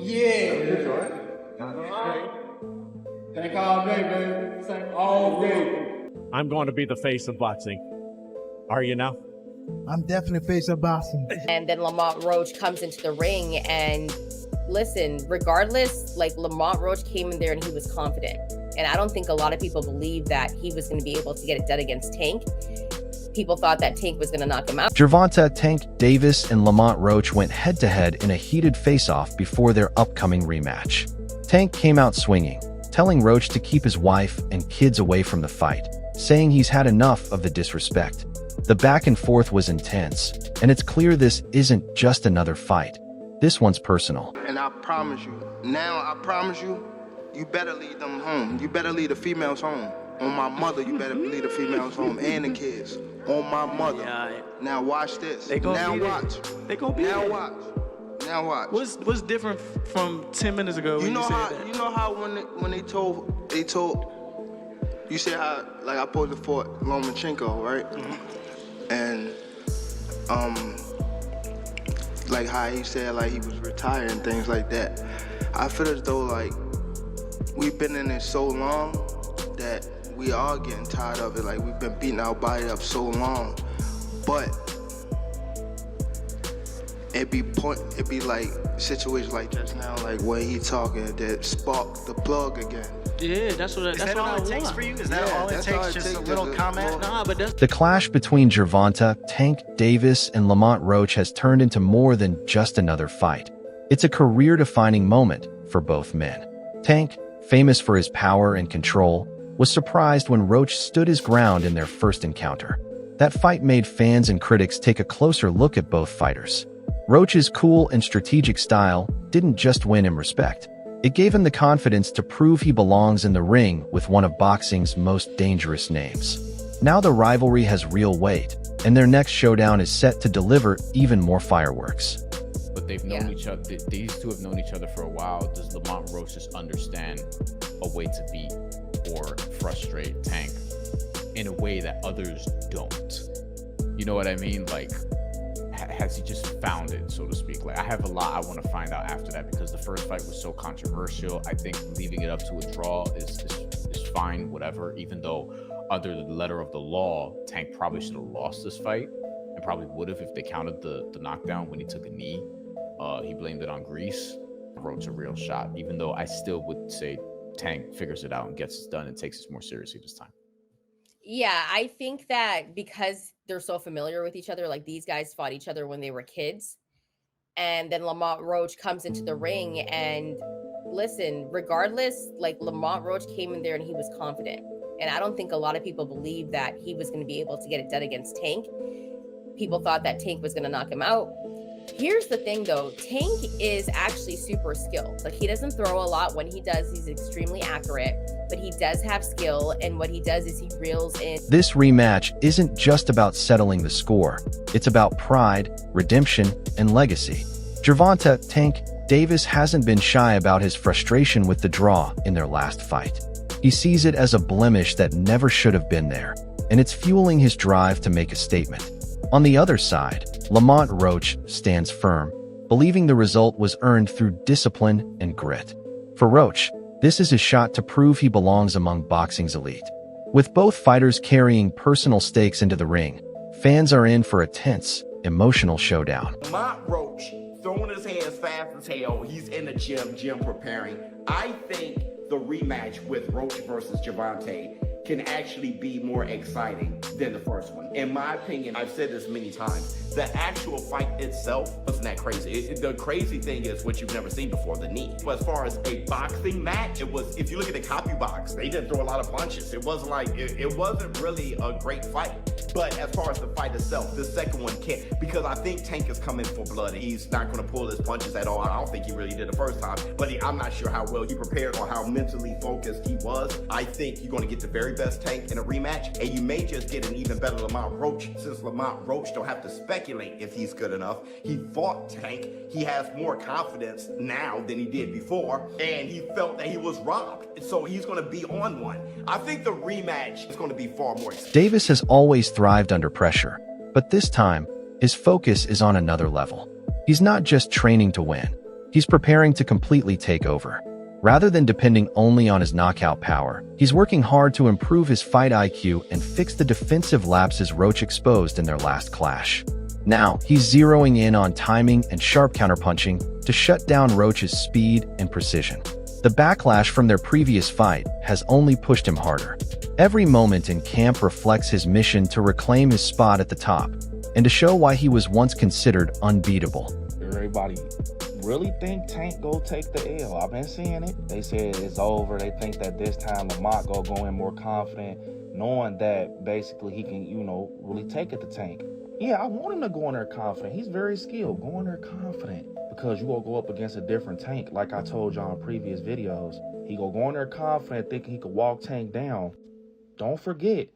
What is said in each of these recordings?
Yeah. Thank all day, baby. Thank all day. I'm going to be the face of boxing. Are you now? I'm definitely face of boxing. And then Lamont Roach comes into the ring, and listen, regardless, like Lamont Roach came in there and he was confident. And I don't think a lot of people believed that he was going to be able to get it done against Tank. People thought that Tank was going to knock him out. Gervonta, Tank Davis, and Lamont Roach went head-to-head in a heated face-off before their upcoming rematch. Tank came out swinging, telling Roach to keep his wife and kids away from the fight, saying he's had enough of the disrespect. The back and forth was intense, and it's clear this isn't just another fight. This one's personal. And I promise you, you better lead them home. You better lead the females home. On my mother, you better lead the females home and the kids. On my mother. Yeah. Now watch this. Now watch. They gonna be Now watch. Now watch. What's different from 10 minutes ago? You know how when they told you said how like I posed for Lomachenko, right? Mm-hmm. And like how he said like he was retired and things like that. I feel as though like we've been in it so long that we are getting tired of it. Like we've been beating our body up so long, but it be like situations like just now, like where he talking that spark the plug again. Yeah, that's what all it takes for you. Is that all it takes? Just a little comment? Nah, but that's The clash between Gervonta, Tank Davis, and Lamont Roach has turned into more than just another fight. It's a career-defining moment for both men. Tank, famous for his power and control, was surprised when Roach stood his ground in their first encounter. That fight made fans and critics take a closer look at both fighters. Roach's cool and strategic style didn't just win him respect. It gave him the confidence to prove he belongs in the ring with one of boxing's most dangerous names. Now the rivalry has real weight, and their next showdown is set to deliver even more fireworks. But they've known each other. These two have known each other for a while. Does Lamont Roach just understand a way to beat or frustrate Tank in a way that others don't? You know what I mean? Like, has he just found it, so to speak? Like, I have a lot I want to find out after that, because the first fight was so controversial. I think leaving it up to a draw is fine, whatever, even though under the letter of the law, Tank probably should have lost this fight, and probably would have if they counted the knockdown when he took a knee. He blamed it on grease. Roach a real shot, even though I still would say Tank figures it out and gets it done and takes it more seriously this time. Yeah, I think that because they're so familiar with each other, like these guys fought each other when they were kids. And then Lamont Roach comes into the ring, and listen, regardless, like Lamont Roach came in there and he was confident. And I don't think a lot of people believed that he was going to be able to get it done against Tank. People thought that Tank was going to knock him out. Here's the thing though, Tank is actually super skilled. Like he doesn't throw a lot. When he does, he's extremely accurate, but he does have skill. And what he does is he reels in. This rematch isn't just about settling the score. It's about pride, redemption, and legacy. Gervonta, Tank Davis hasn't been shy about his frustration with the draw in their last fight. He sees it as a blemish that never should have been there, and it's fueling his drive to make a statement. On the other side, Lamont Roach stands firm, believing the result was earned through discipline and grit. For Roach, this is his shot to prove he belongs among boxing's elite. With both fighters carrying personal stakes into the ring, fans are in for a tense, emotional showdown. Lamont Roach throwing his hands fast as hell. He's in the gym preparing. I think the rematch with Roach versus Gervonta can actually be more exciting than the first one. In my opinion, I've said this many times, the actual fight itself wasn't that crazy. The crazy thing is what you've never seen before, the knee. But as far as a boxing match, it was, if you look at the copy box, they didn't throw a lot of punches. It wasn't like, it wasn't really a great fight. But as far as the fight itself, the second one can't, because I think Tank is coming for blood. He's not gonna pull his punches at all. I don't think he really did the first time, but I'm not sure how well he prepared or how mentally focused he was. I think you're gonna get the very best Tank in a rematch, and you may just get an even better Lamont Roach, since Lamont Roach don't have to speculate if he's good enough. He fought Tank. He has more confidence now than he did before, and he felt that he was robbed, so he's going to be on one. I think the rematch is going to be far more exciting. Davis has always thrived under pressure, but this time, his focus is on another level. He's not just training to win. He's preparing to completely take over. Rather than depending only on his knockout power, he's working hard to improve his fight IQ and fix the defensive lapses Roach exposed in their last clash. Now, he's zeroing in on timing and sharp counterpunching to shut down Roach's speed and precision. The backlash from their previous fight has only pushed him harder. Every moment in camp reflects his mission to reclaim his spot at the top and to show why he was once considered unbeatable. Everybody really think Tank go take the L. I've been seeing it. They said it's over. They think that this time Lamont go in more confident, knowing that basically he can, really take it to Tank. Yeah, I want him to go in there confident. He's very skilled. Go in there confident because you gonna go up against a different Tank. Like I told y'all in previous videos, he gonna go in there confident, thinking he could walk Tank down. Don't forget,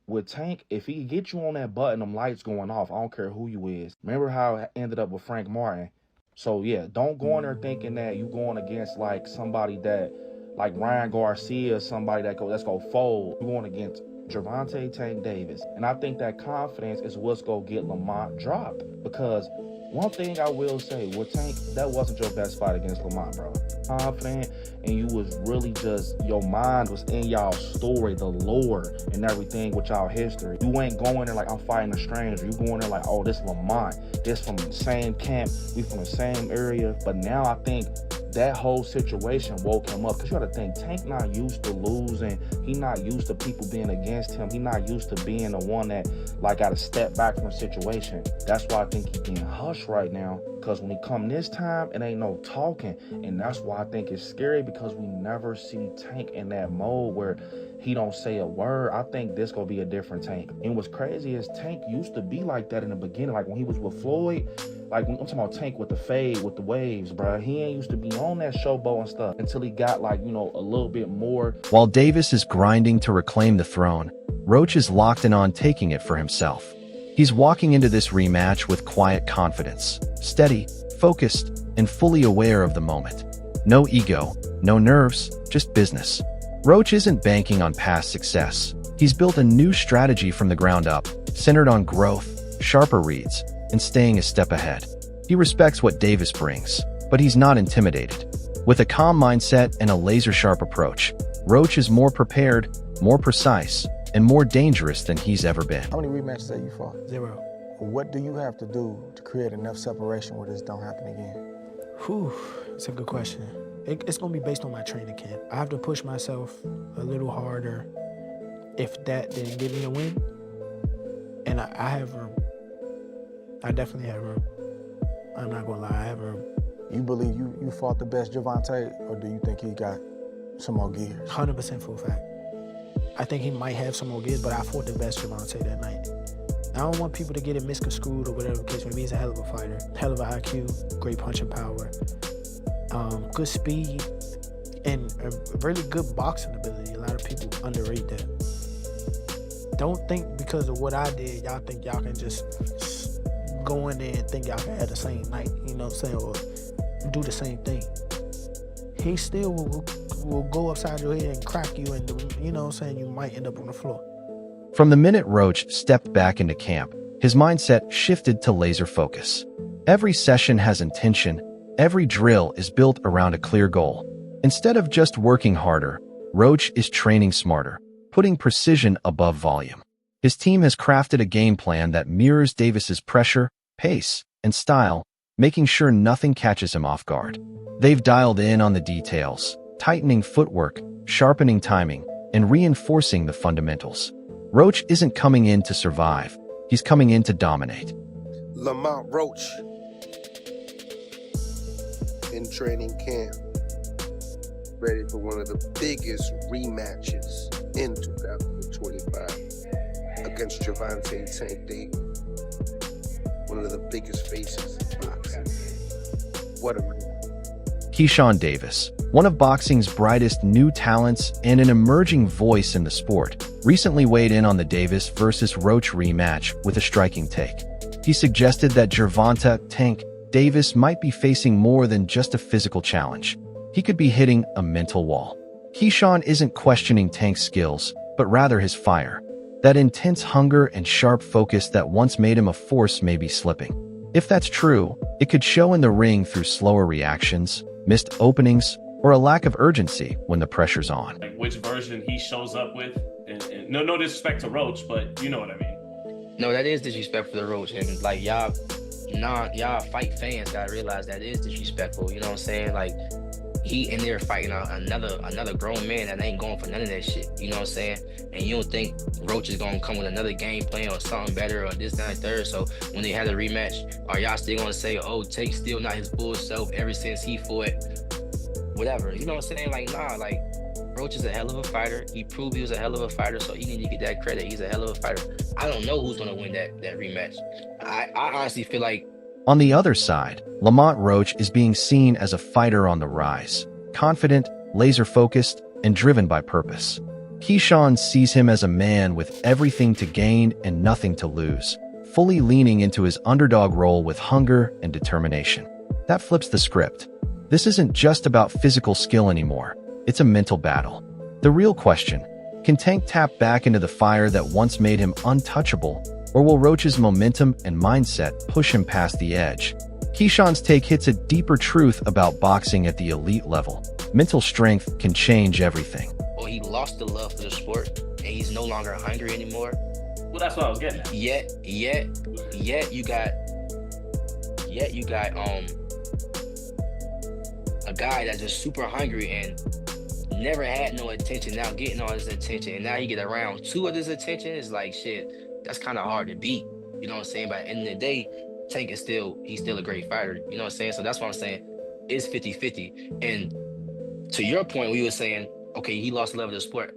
with Tank, if he get you on that button, them lights going off. I don't care who you is. Remember how it ended up with Frank Martin? So yeah, don't go in there thinking that you going against like somebody that, like Ryan Garcia, somebody that's gonna fold. You going against Gervonta Tank Davis. And I think that confidence is what's gonna get Lamont dropped. Because one thing I will say, with Tank, that wasn't your best fight against Lamont, bro. Confident, and you was really just, your mind was in y'all story, the lore and everything with y'all history. You ain't going there like I'm fighting a stranger. You going there like, oh, this Lamont, this from the same camp, we from the same area. But now I think that whole situation woke him up. Because you got to think, Tank not used to losing. He not used to people being against him. He not used to being the one that like got to step back from a situation. That's why I think he being hushed right now. Because when he come this time, it ain't no talking. And that's why I think it's scary, because we never see Tank in that mode where he don't say a word. I think this gonna be a different Tank. And what's crazy is Tank used to be like that in the beginning. Like when he was with Floyd, like I'm talking about Tank with the fade, with the waves, bro. He ain't used to be on that showboat and stuff until he got like, a little bit more. While Davis is grinding to reclaim the throne, Roach is locked in on taking it for himself. He's walking into this rematch with quiet confidence, steady, focused, and fully aware of the moment. No ego, no nerves, just business. Roach isn't banking on past success. He's built a new strategy from the ground up, centered on growth, sharper reads, and staying a step ahead. He respects what Davis brings, but he's not intimidated. With a calm mindset and a laser-sharp approach, Roach is more prepared, more precise, and more dangerous than he's ever been. How many rematches have you fought? 0. What do you have to do to create enough separation where this don't happen again? Whew, it's a good question. It's going to be based on my training camp. I have to push myself a little harder if that didn't give me a win. And I have room. I definitely have room. I'm not going to lie, I have room. You believe you fought the best Gervonta, or do you think he got some more gears? 100% full fact. I think he might have some more gears, but I fought the best Gervonta that night. I don't want people to get it misconstrued or whatever the case may be. He's a hell of a fighter, hell of an IQ, great punching power, good speed, and a really good boxing ability. A lot of people underrate that. Don't think because of what I did, y'all think y'all can just go in there and think y'all can have the same night, you know what I'm saying, or do the same thing. He still will go upside your head and crack you, and you know what I'm saying, you might end up on the floor. From the minute Roach stepped back into camp, his mindset shifted to laser focus. Every session has intention, every drill is built around a clear goal. Instead of just working harder, Roach is training smarter, putting precision above volume. His team has crafted a game plan that mirrors Davis's pressure, pace, and style, making sure nothing catches him off guard. They've dialed in on the details, tightening footwork, sharpening timing, and reinforcing the fundamentals. Roach isn't coming in to survive, he's coming in to dominate. Lamont Roach in training camp, ready for one of the biggest rematches in 2025 against Gervonta Tank Davis, one of the biggest faces in boxing. What a man. Keyshawn Davis, one of boxing's brightest new talents and an emerging voice in the sport, recently weighed in on the Davis versus Roach rematch with a striking take. He suggested that Gervonta Tank Davis might be facing more than just a physical challenge. He could be hitting a mental wall. Keyshawn isn't questioning Tank's skills, but rather his fire. That intense hunger and sharp focus that once made him a force may be slipping. If that's true, it could show in the ring through slower reactions, missed openings, or a lack of urgency when the pressure's on. Like which version he shows up with, and no disrespect to Roach, but you know what I mean. No, that is disrespectful to Roach, and like y'all fight fans gotta realize that is disrespectful. You know what I'm saying? Like he in there fighting another grown man that ain't going for none of that shit. You know what I'm saying? And you don't think Roach is gonna come with another game plan or something better or this, that, and third. So when they have a rematch, are y'all still gonna say, oh, Tank's still not his full self ever since he fought whatever? You know what I'm saying? Like, nah, like Roach is a hell of a fighter. He proved he was a hell of a fighter, so he need to get that credit. He's a hell of a fighter. I don't know who's gonna win that rematch. I honestly feel like. On the other side, Lamont Roach is being seen as a fighter on the rise, confident, laser-focused, and driven by purpose. Keyshawn sees him as a man with everything to gain and nothing to lose, fully leaning into his underdog role with hunger and determination. That flips the script. This isn't just about physical skill anymore. It's a mental battle. The real question, can Tank tap back into the fire that once made him untouchable, or will Roach's momentum and mindset push him past the edge? Keyshawn's take hits a deeper truth about boxing at the elite level. Mental strength can change everything. Well, he lost the love for the sport, and he's no longer hungry anymore. Well, that's what I was getting at. Yet you got a guy that's just super hungry and never had no attention, now getting all his attention, and now you get around two of his attention. Is like shit. That's kind of hard to beat. You know what I'm saying? But at the end of the day, Tank is he's still a great fighter. You know what I'm saying? So that's what I'm saying. It's 50-50. And to your point, we were saying, okay, he lost the love of the sport.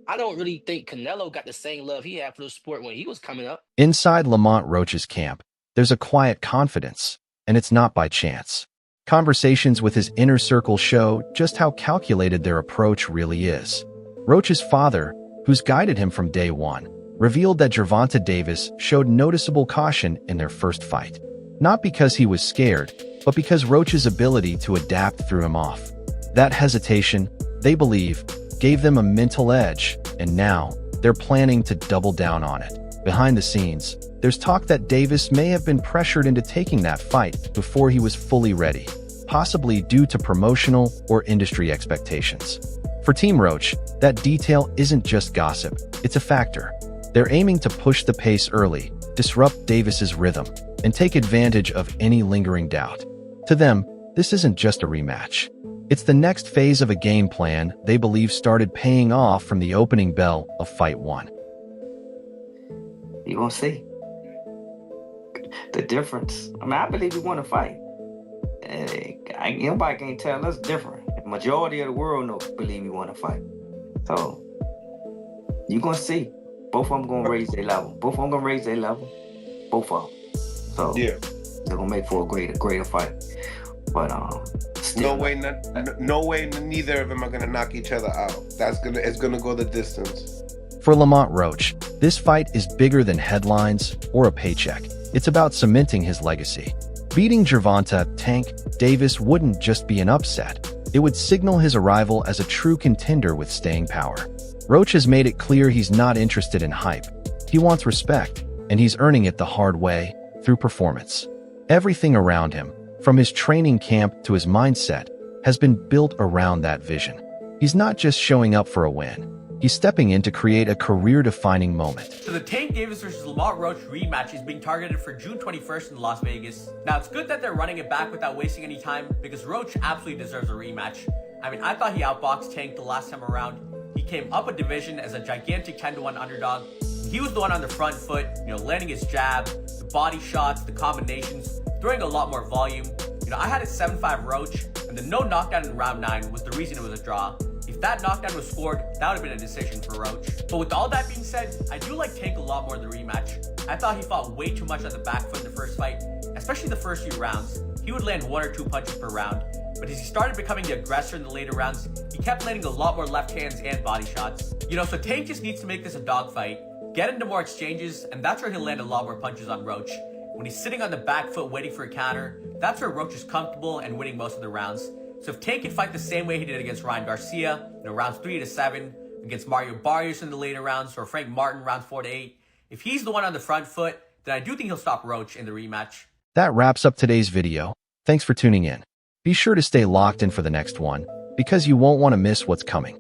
I don't really think Canelo got the same love he had for the sport when he was coming up. Inside Lamont Roach's camp, there's a quiet confidence, and it's not by chance. Conversations with his inner circle show just how calculated their approach really is. Roach's father, who's guided him from day one, revealed that Gervonta Davis showed noticeable caution in their first fight. Not because he was scared, but because Roach's ability to adapt threw him off. That hesitation, they believe, gave them a mental edge, and now they're planning to double down on it. Behind the scenes, there's talk that Davis may have been pressured into taking that fight before he was fully ready, possibly due to promotional or industry expectations. For Team Roach, that detail isn't just gossip, it's a factor. They're aiming to push the pace early, disrupt Davis's rhythm, and take advantage of any lingering doubt. To them, this isn't just a rematch. It's the next phase of a game plan they believe started paying off from the opening bell of Fight 1. You're going to see the difference. I mean, I believe we want to fight. Nobody can tell us different. The majority of the world believe we want to fight. So, you're going to see. Both of them going to raise their level. Both of them. So, yeah, they're going to make for a greater fight. But, no way, neither of them are going to knock each other out. It's going to go the distance. For Lamont Roach, this fight is bigger than headlines or a paycheck. It's about cementing his legacy. Beating Gervonta Tank Davis wouldn't just be an upset. It would signal his arrival as a true contender with staying power. Roach has made it clear he's not interested in hype. He wants respect, and he's earning it the hard way, through performance. Everything around him, from his training camp to his mindset, has been built around that vision. He's not just showing up for a win. He's stepping in to create a career-defining moment. So the Tank Davis versus Lamont Roach rematch is being targeted for June 21st in Las Vegas. Now, it's good that they're running it back without wasting any time because Roach absolutely deserves a rematch. I mean, I thought he outboxed Tank the last time around. He came up a division as a gigantic 10-1 underdog. He was the one on the front foot, landing his jab, the body shots, the combinations, throwing a lot more volume. I had a 7-5 Roach, and the no knockdown in round 9 was the reason it was a draw. If that knockdown was scored, that would have been a decision for Roach. But with all that being said, I do like Tank a lot more in the rematch. I thought he fought way too much on the back foot in the first fight, especially the first few rounds. He would land 1 or 2 punches per round. But as he started becoming the aggressor in the later rounds, he kept landing a lot more left hands and body shots. So Tank just needs to make this a dogfight, get into more exchanges, and that's where he'll land a lot more punches on Roach. When he's sitting on the back foot waiting for a counter, that's where Roach is comfortable and winning most of the rounds. So if Tank can fight the same way he did against Ryan Garcia, rounds 3 to 7, against Mario Barrios in the later rounds, or Frank Martin rounds 4 to 8, if he's the one on the front foot, then I do think he'll stop Roach in the rematch. That wraps up today's video. Thanks for tuning in. Be sure to stay locked in for the next one, because you won't want to miss what's coming.